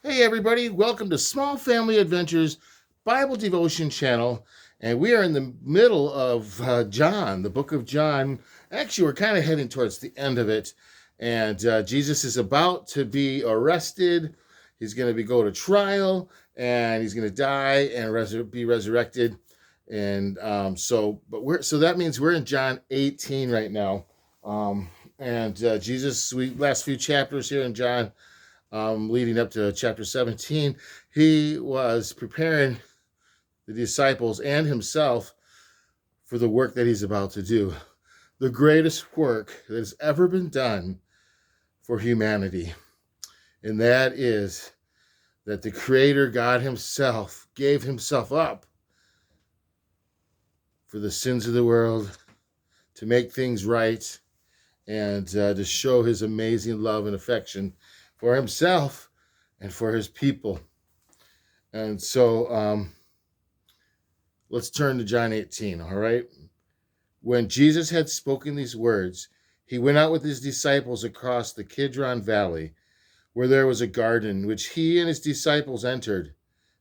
Hey, everybody, welcome to Small Family Adventures Bible Devotion Channel. And we are in the middle of John, the book of John. Actually, we're kind of heading towards the end of it. And Jesus is about to be arrested. He's going to go to trial, and he's going to die and be resurrected. And so that means we're in John 18 right now. And Jesus, last few chapters here in John, leading up to chapter 17, he was preparing the disciples and himself for the work that he's about to do. The greatest work that has ever been done for humanity. And that is that the Creator God himself gave himself up for the sins of the world, to make things right, and to show his amazing love and affection for himself and for his people. And so let's turn to John 18, all right? When Jesus had spoken these words, he went out with his disciples across the Kidron Valley, where there was a garden, which he and his disciples entered.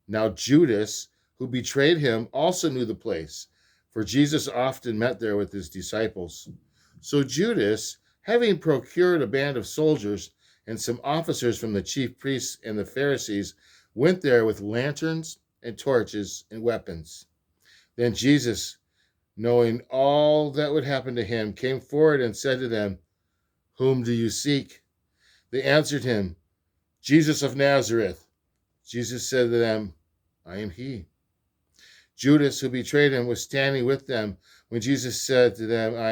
Now Judas, who betrayed him, also knew the place, for Jesus often met there with his disciples. So Judas, having procured a band of soldiers and some officers from the chief priests and the Pharisees, went there with lanterns and torches and weapons. Then Jesus, knowing all that would happen to him, came forward and said to them, "Whom do you seek?" They answered him, "Jesus of Nazareth." Jesus said to them, "I am he." Judas, who betrayed him, was standing with them. When Jesus said to them, "I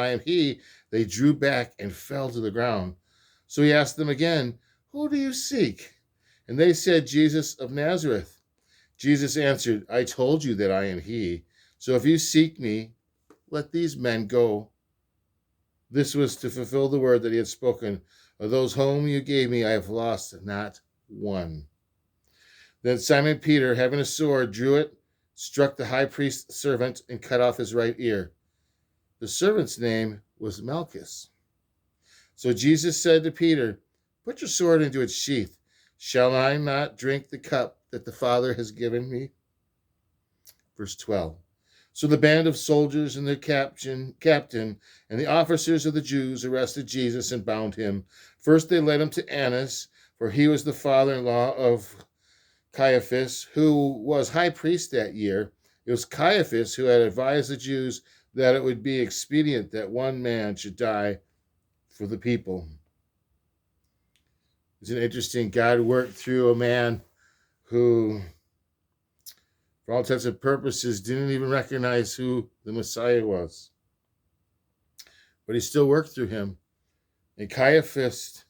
am he," they drew back and fell to the ground. So he asked them again, "Who do you seek?" And they said, "Jesus of Nazareth." Jesus answered, "I told you that I am he. So if you seek me, let these men go." This was to fulfill the word that he had spoken. "Of those whom you gave me, I have lost not one." Then Simon Peter, having a sword, drew it, struck the high priest's servant, and cut off his right ear. The servant's name was Malchus. So Jesus said to Peter, "Put your sword into its sheath. Shall I not drink the cup that the Father has given me?" Verse 12. So the band of soldiers and their captain and the officers of the Jews arrested Jesus and bound him. First they led him to Annas, for he was the father-in-law of Caiaphas, who was high priest that year. It was Caiaphas who had advised the Jews that it would be expedient that one man should die for the people. Isn't it interesting? God worked through a man who, for all intents and purposes, didn't even recognize who the Messiah was. But he still worked through him. And Caiaphas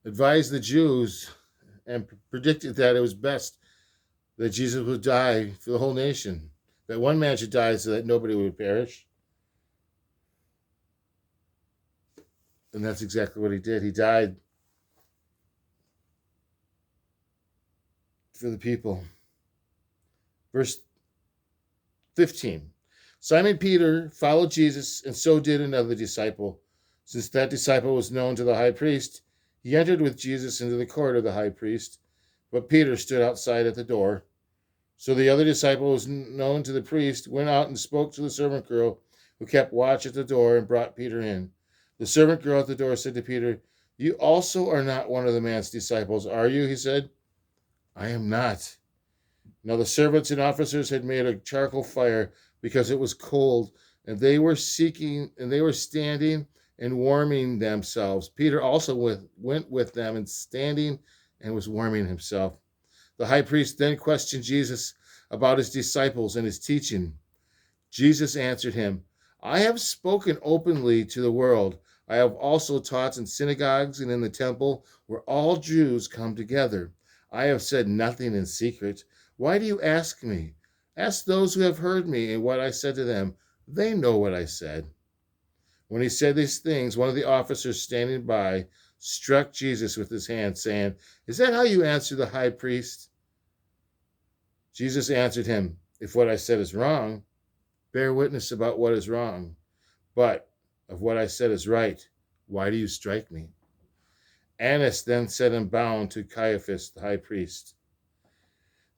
advised the Jews and predicted that it was best that Jesus would die for the whole nation, that one man should die so that nobody would perish. And that's exactly what he did. He died for the people. Verse 15. Simon Peter followed Jesus, and so did another disciple. Since that disciple was known to the high priest, he entered with Jesus into the court of the high priest, but Peter stood outside at the door. So the other disciple, who was known to the priest, went out and spoke to the servant girl who kept watch at the door and brought Peter in. The servant girl at the door said to Peter, "You also are not one of the man's disciples, are you?" He said, "I am not." Now the servants and officers had made a charcoal fire because it was cold, and they were standing and warming themselves. Peter also went with them and standing and was warming himself. The high priest then questioned Jesus about his disciples and his teaching. Jesus answered him, "I have spoken openly to the world. I have also taught in synagogues and in the temple where all Jews come together. I have said nothing in secret. Why do you ask me? Ask those who have heard me and what I said to them. They know what I said." When he said these things, one of the officers standing by struck Jesus with his hand, saying, "Is that how you answer the high priest?" Jesus answered him, "If what I said is wrong, bear witness about what is wrong. But if what I said is right, why do you strike me?" Annas then set him bound to Caiaphas, the high priest.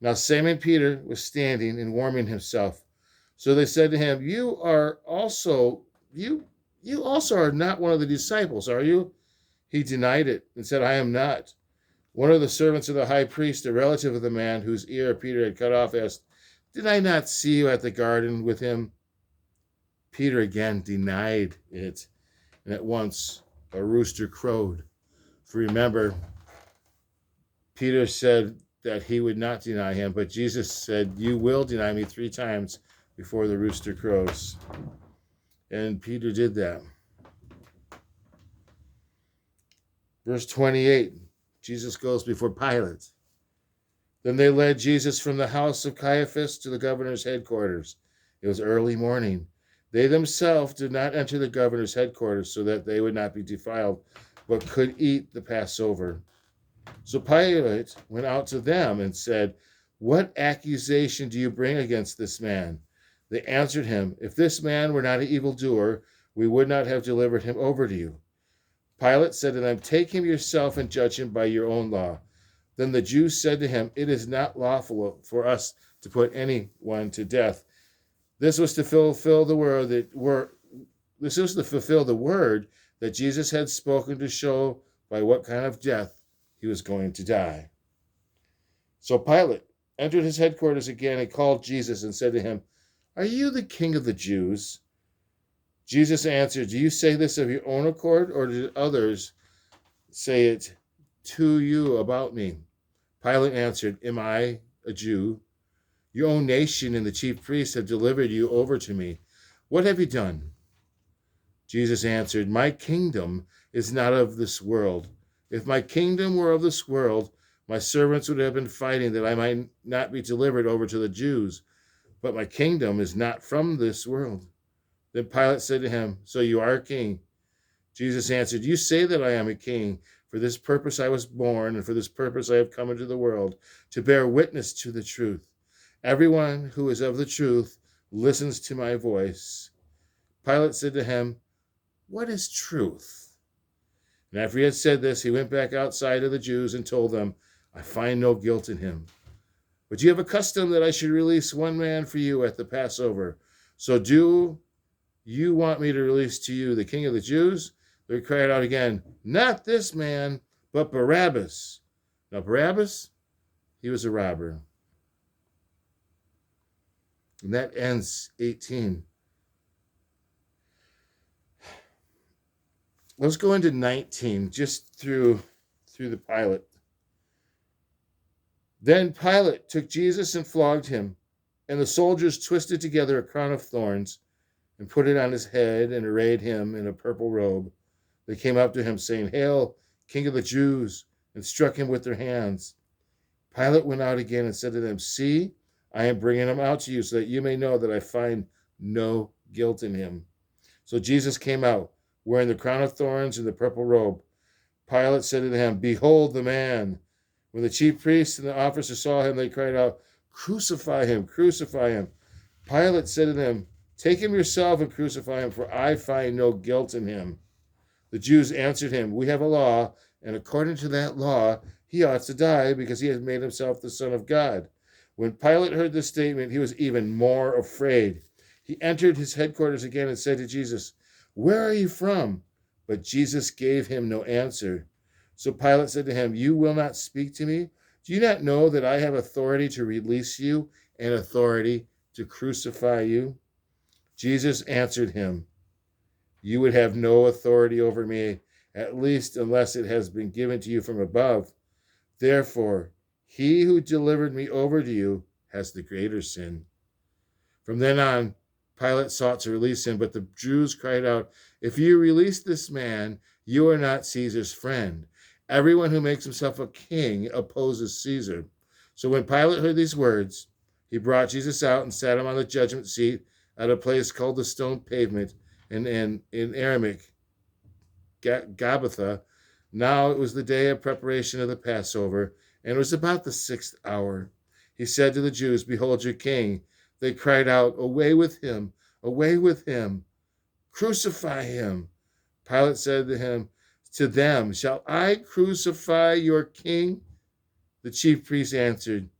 Now Simon Peter was standing and warming himself. So they said to him, You also are not one of the disciples, are you? He denied it and said, I am not. One of the servants of the high priest, a relative of the man whose ear Peter had cut off, asked, Did I not see you at the garden with him? Peter again denied it, and at once a rooster crowed. For remember, Peter said that he would not deny him, but Jesus said, You will deny me 3 times before the rooster crows. And Peter did that. Verse 28, Jesus goes before Pilate. Then they led Jesus from the house of Caiaphas to the governor's headquarters. It was early morning. They themselves did not enter the governor's headquarters so that they would not be defiled, but could eat the Passover. So Pilate went out to them and said, What accusation do you bring against this man? They answered him, If this man were not an evildoer, we would not have delivered him over to you. Pilate said to them, Take him yourself and judge him by your own law. Then the Jews said to him, It is not lawful for us to put anyone to death. This was to fulfill the word that Jesus had spoken to show by what kind of death he was going to die. So Pilate entered his headquarters again and called Jesus and said to him, Are you the king of the Jews? Jesus answered, Do you say this of your own accord, or did others say it to you about me? Pilate answered, Am I a Jew? Your own nation and the chief priests have delivered you over to me. What have you done? Jesus answered, My kingdom is not of this world. If my kingdom were of this world, my servants would have been fighting that I might not be delivered over to the Jews. But my kingdom is not from this world. Then Pilate said to him, So you are a king? Jesus answered, You say that I am a king. For this purpose I was born, and for this purpose I have come into the world, to bear witness to the truth. Everyone who is of the truth listens to my voice. Pilate said to him, What is truth? And after he had said this, he went back outside of the Jews and told them, I find no guilt in him. But you have a custom that I should release one man for you at the Passover. So do you want me to release to you the king of the Jews? They cried out again, Not this man, but Barabbas. Now Barabbas, he was a robber. And that ends 18. Let's go into 19, just through the Pilate. Then Pilate took Jesus and flogged him, and the soldiers twisted together a crown of thorns and put it on his head and arrayed him in a purple robe. They came up to him, saying, Hail, King of the Jews, and struck him with their hands. Pilate went out again and said to them, See, I am bringing him out to you so that you may know that I find no guilt in him. So Jesus came out, wearing the crown of thorns and the purple robe. Pilate said to him, Behold the man. When the chief priests and the officers saw him, they cried out, Crucify him, crucify him. Pilate said to them, Take him yourself and crucify him, for I find no guilt in him. The Jews answered him, We have a law, and according to that law, he ought to die because he has made himself the Son of God. When Pilate heard this statement, he was even more afraid. He entered his headquarters again and said to Jesus, Where are you from? But Jesus gave him no answer. So Pilate said to him, You will not speak to me? Do you not know that I have authority to release you and authority to crucify you? Jesus answered him, You would have no authority over me, at least unless it has been given to you from above. Therefore, he who delivered me over to you has the greater sin. From then on, Pilate sought to release him, but the Jews cried out, If you release this man, you are not Caesar's friend. Everyone who makes himself a king opposes Caesar. So when Pilate heard these words, he brought Jesus out and sat him on the judgment seat at a place called the Stone Pavement, and in Aramaic, Gabbatha. Now it was the day of preparation of the Passover, and it was about the 6th hour. He said to the Jews, Behold your king. They cried out, Away with him, crucify him. Pilate said to him, to them, "Shall I crucify your king?" The chief priests answered,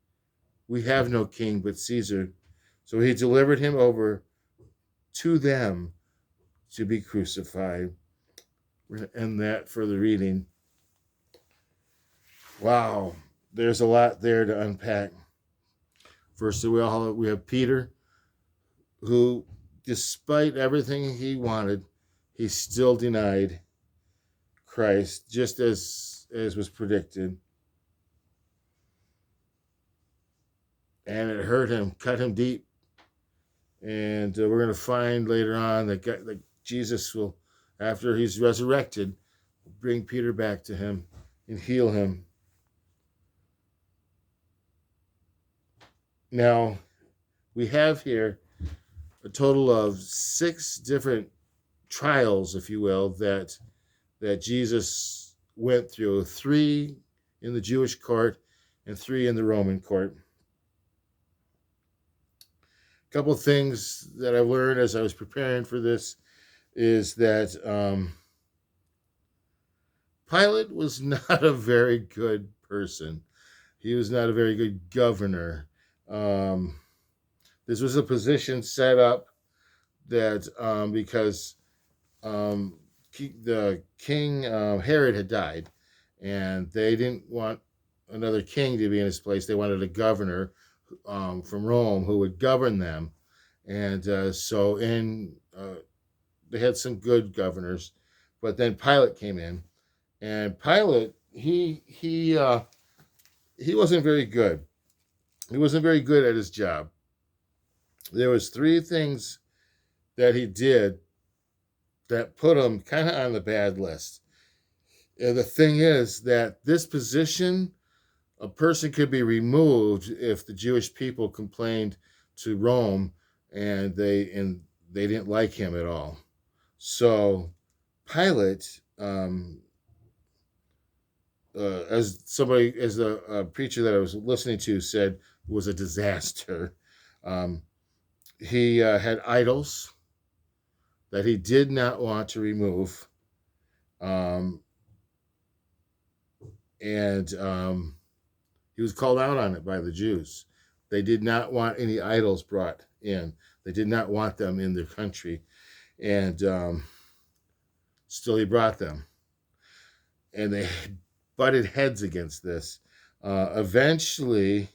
"We have no king but Caesar." So he delivered him over to them to be crucified. We're going to end that for the reading. Wow, there's a lot there to unpack. First of all, we have Peter, who, despite everything he wanted, he still denied Christ, just as was predicted. And it hurt him, cut him deep. And we're going to find later on that Jesus will, after he's resurrected, bring Peter back to him and heal him. Now, we have here a total of 6 different trials, if you will, that Jesus went through, 3 in the Jewish court and 3 in the Roman court. A couple of things that I learned as I was preparing for this is that Pilate was not a very good person. He was not a very good governor. This was a position set up that because the king Herod had died, and they didn't want another king to be in his place. They wanted a governor from Rome who would govern them, and so they had some good governors, but then Pilate came in, and Pilate he wasn't very good. He wasn't very good at his job. There was 3 things that he did that put him kind of on the bad list. And the thing is that this position, a person could be removed if the Jewish people complained to Rome and they didn't like him at all. So Pilate, as a preacher that I was listening to said, was a disaster. He had idols that he did not want to remove, and he was called out on it by the Jews. They did not want any idols brought in. They did not want them in their country, and still he brought them. And they butted heads against this. Eventually,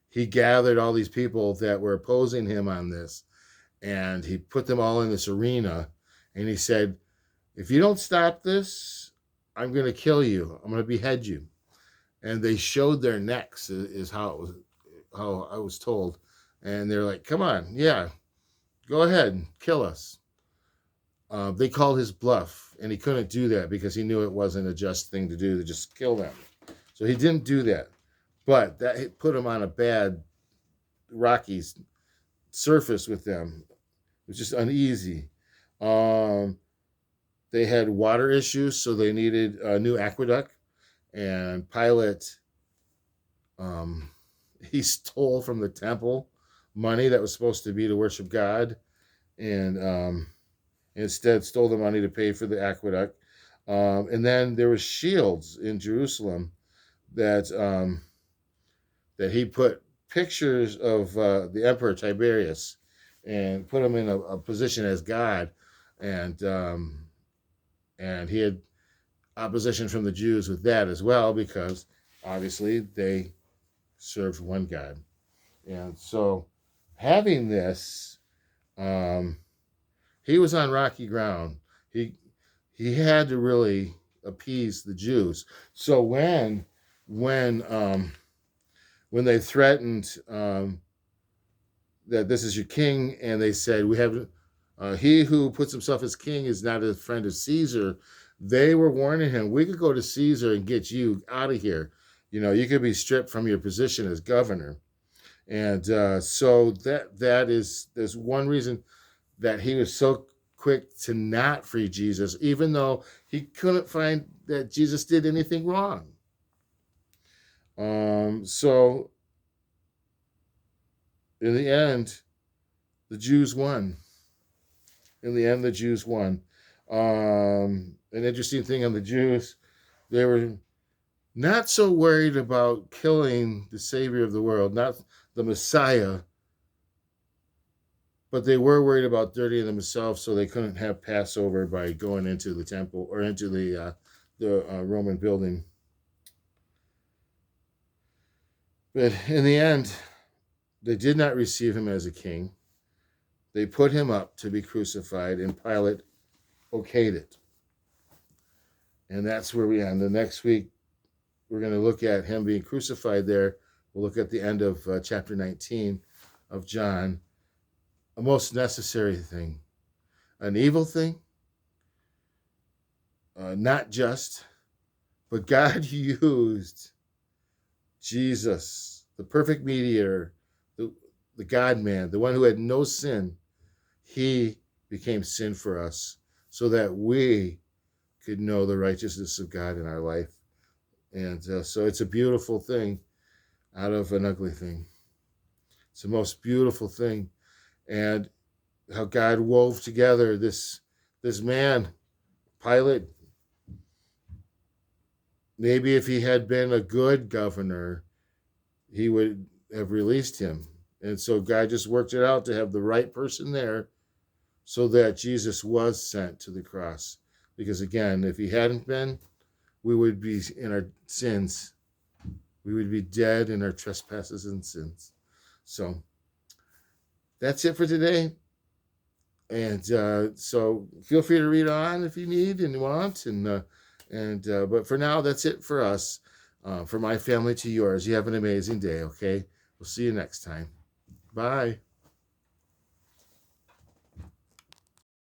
he gathered all these people that were opposing him on this, and he put them all in this arena, and he said, "If you don't stop this, I'm going to kill you. I'm going to behead you." And they showed their necks, is how I was told. And they're like, "Come on, yeah, go ahead, kill us." They called his bluff, and he couldn't do that because he knew it wasn't a just thing to do to just kill them. So he didn't do that. But that put him on a bad, rocky surface with them. It was just uneasy. They had water issues, so they needed a new aqueduct. And Pilate, he stole from the temple money that was supposed to be to worship God, and instead stole the money to pay for the aqueduct. And then there was shields in Jerusalem that he put pictures of the Emperor Tiberius and put him in a position as God, and he had opposition from the Jews with that as well, because obviously they served one God. And so having this, he was on rocky ground. He had to really appease the Jews. So when they threatened that this is your king, and they said, "We have he who puts himself as king is not a friend of Caesar," they were warning him, "We could go to Caesar and get you out of here. You could be stripped from your position as governor." And so there's one reason that he was so quick to not free Jesus, even though he couldn't find that Jesus did anything wrong. So in the end, the Jews won. In the end, the Jews won. An interesting thing on the Jews, they were not so worried about killing the Savior of the world, not the Messiah, but they were worried about dirtying themselves, so they couldn't have Passover by going into the temple or into the Roman building. But in the end, they did not receive him as a king. They put him up to be crucified, and Pilate okayed it. And that's where we end. The next week, we're going to look at him being crucified there. We'll look at the end of chapter 19 of John. A most necessary thing, an evil thing, not just, but God used Jesus, the perfect mediator, the God-man, the one who had no sin. He became sin for us so that we could know the righteousness of God in our life. And so it's a beautiful thing out of an ugly thing. It's the most beautiful thing. And how God wove together this man, Pilate. Maybe if he had been a good governor, he would have released him. And so God just worked it out to have the right person there so that Jesus was sent to the cross. Because again, if he hadn't been, we would be in our sins. We would be dead in our trespasses and sins. So that's it for today. And so feel free to read on if you need and want. But for now, that's it for us. From my family to yours. You have an amazing day, okay? We'll see you next time. Bye.